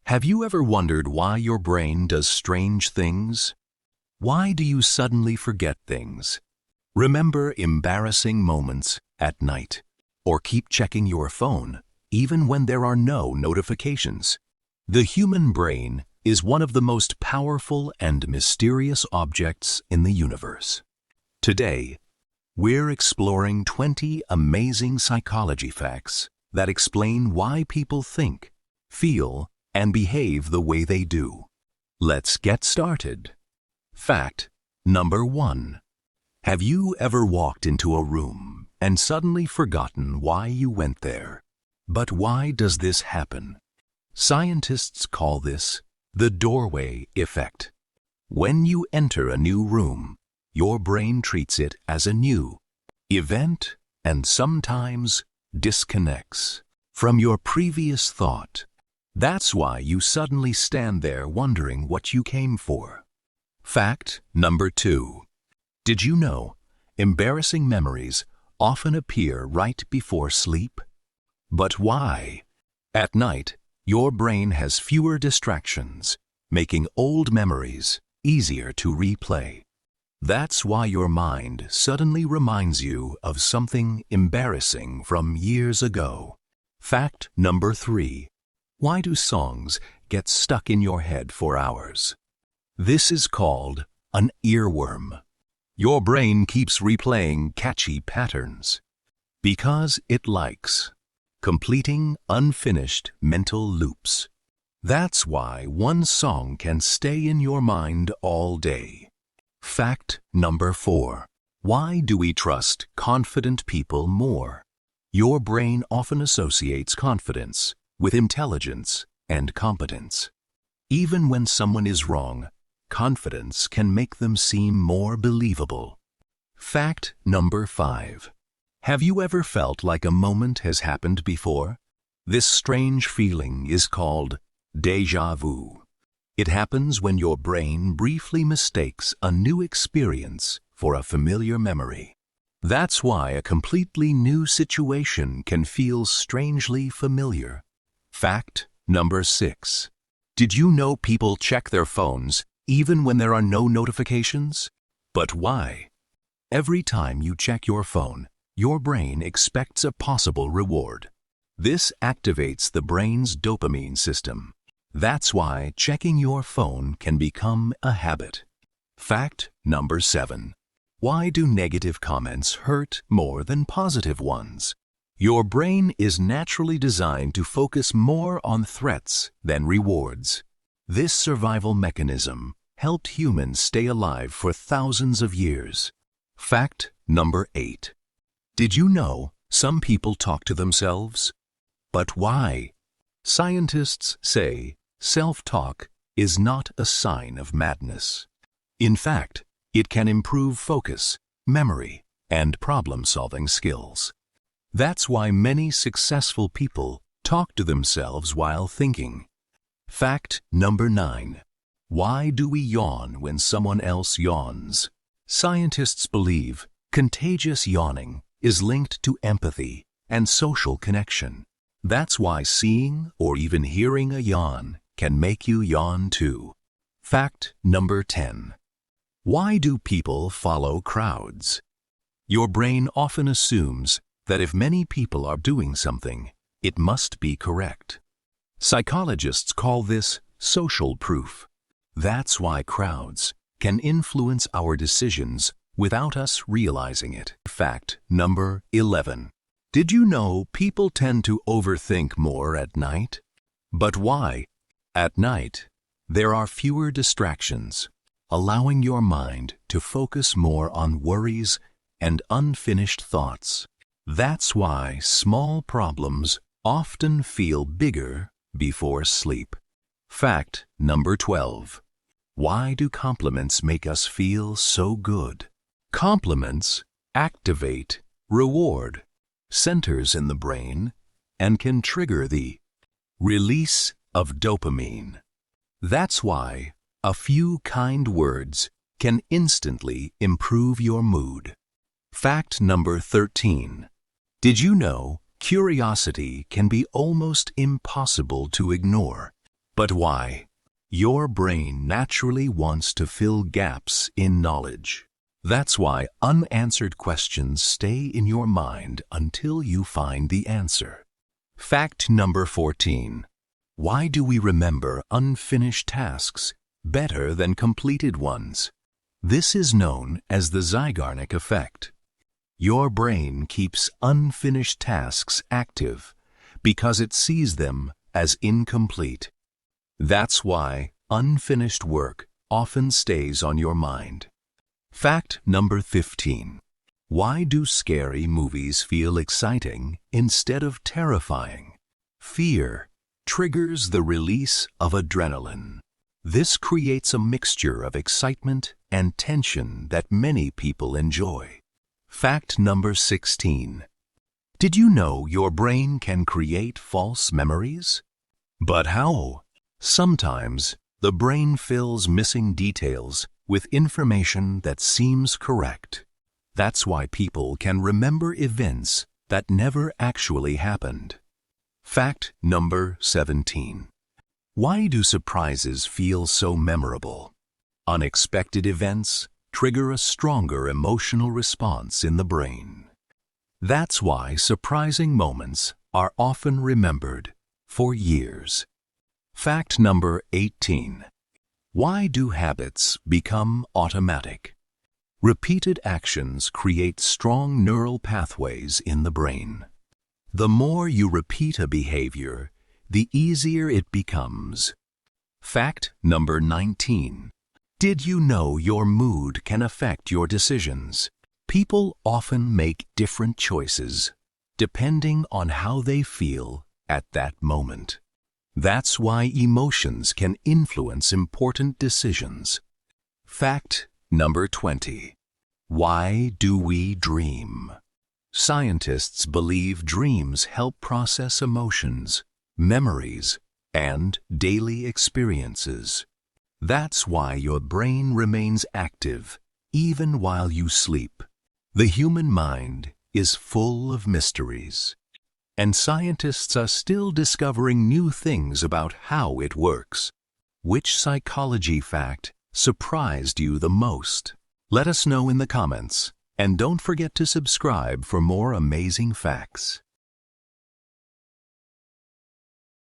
Have you ever wondered why your brain does strange things? Why do you suddenly forget things? Remember embarrassing moments at night? Or keep checking your phone, even when there are no notifications? The human brain is one of the most powerful and mysterious objects in the universe. Today, we're exploring 20 amazing psychology facts that explain why people think, feel, and behave the way they do. Let's get started. Fact number 1. Have you ever walked into a room and suddenly forgotten why you went there? But why does this happen? Scientists call this the doorway effect. When you enter a new room, your brain treats it as a new event and sometimes disconnects from your previous thought. That's why you suddenly stand there wondering what you came for. Fact number 2. Did you know embarrassing memories often appear right before sleep? But why? At night, your brain has fewer distractions, making old memories easier to replay. That's why your mind suddenly reminds you of something embarrassing from years ago. Fact number 3. Why do songs get stuck in your head for hours? This is called an earworm. Your brain keeps replaying catchy patterns because it likes completing unfinished mental loops. That's why one song can stay in your mind all day. Fact number 4. Why do we trust confident people more? Your brain often associates confidence with intelligence and competence. Even when someone is wrong, confidence can make them seem more believable. Fact number 5. Have you ever felt like a moment has happened before? This strange feeling is called déjà vu. It happens when your brain briefly mistakes a new experience for a familiar memory. That's why a completely new situation can feel strangely familiar. Fact number 6. Did you know people check their phones even when there are no notifications? But why? Every time you check your phone, your brain expects a possible reward. This activates the brain's dopamine system. That's why checking your phone can become a habit. Fact number 7. Why do negative comments hurt more than positive ones? Your brain is naturally designed to focus more on threats than rewards. This survival mechanism helped humans stay alive for thousands of years. Fact number 8. Did you know some people talk to themselves? But why? Scientists say self-talk is not a sign of madness. In fact, it can improve focus, memory, and problem-solving skills. That's why many successful people talk to themselves while thinking. Fact number 9. Why do we yawn when someone else yawns? Scientists believe contagious yawning is linked to empathy and social connection. That's why seeing or even hearing a yawn can make you yawn too. Fact number 10. Why do people follow crowds? Your brain often assumes that if many people are doing something, it must be correct. Psychologists call this social proof. That's why crowds can influence our decisions without us realizing it. Fact number 11. Did you know people tend to overthink more at night? But why? At night, there are fewer distractions, allowing your mind to focus more on worries and unfinished thoughts. That's why small problems often feel bigger before sleep. Fact number 12. Why do compliments make us feel so good? Compliments activate reward centers in the brain and can trigger the release of dopamine. That's why a few kind words can instantly improve your mood. Fact number 13. Did you know curiosity can be almost impossible to ignore? But why? Your brain naturally wants to fill gaps in knowledge. That's why unanswered questions stay in your mind until you find the answer. Fact number 14. Why do we remember unfinished tasks better than completed ones? This is known as the Zeigarnik effect. Your brain keeps unfinished tasks active because it sees them as incomplete. That's why unfinished work often stays on your mind. Fact number 15. Why do scary movies feel exciting instead of terrifying? Fear triggers the release of adrenaline. This creates a mixture of excitement and tension that many people enjoy. Fact number 16. Did you know your brain can create false memories? But how? Sometimes the brain fills missing details with information that seems correct. That's why people can remember events that never actually happened. Fact number 17. Why do surprises feel so memorable? Unexpected events trigger a stronger emotional response in the brain. That's why surprising moments are often remembered for years. Fact number 18. Why do habits become automatic? Repeated actions create strong neural pathways in the brain. The more you repeat a behavior, the easier it becomes. Fact number 19. Did you know your mood can affect your decisions? People often make different choices depending on how they feel at that moment. That's why emotions can influence important decisions. Fact number 20. Why do we dream? Scientists believe dreams help process emotions, memories, and daily experiences. That's why your brain remains active even while you sleep. The human mind is full of mysteries, and scientists are still discovering new things about how it works. Which psychology fact surprised you the most? Let us know in the comments, and don't forget to subscribe for more amazing facts.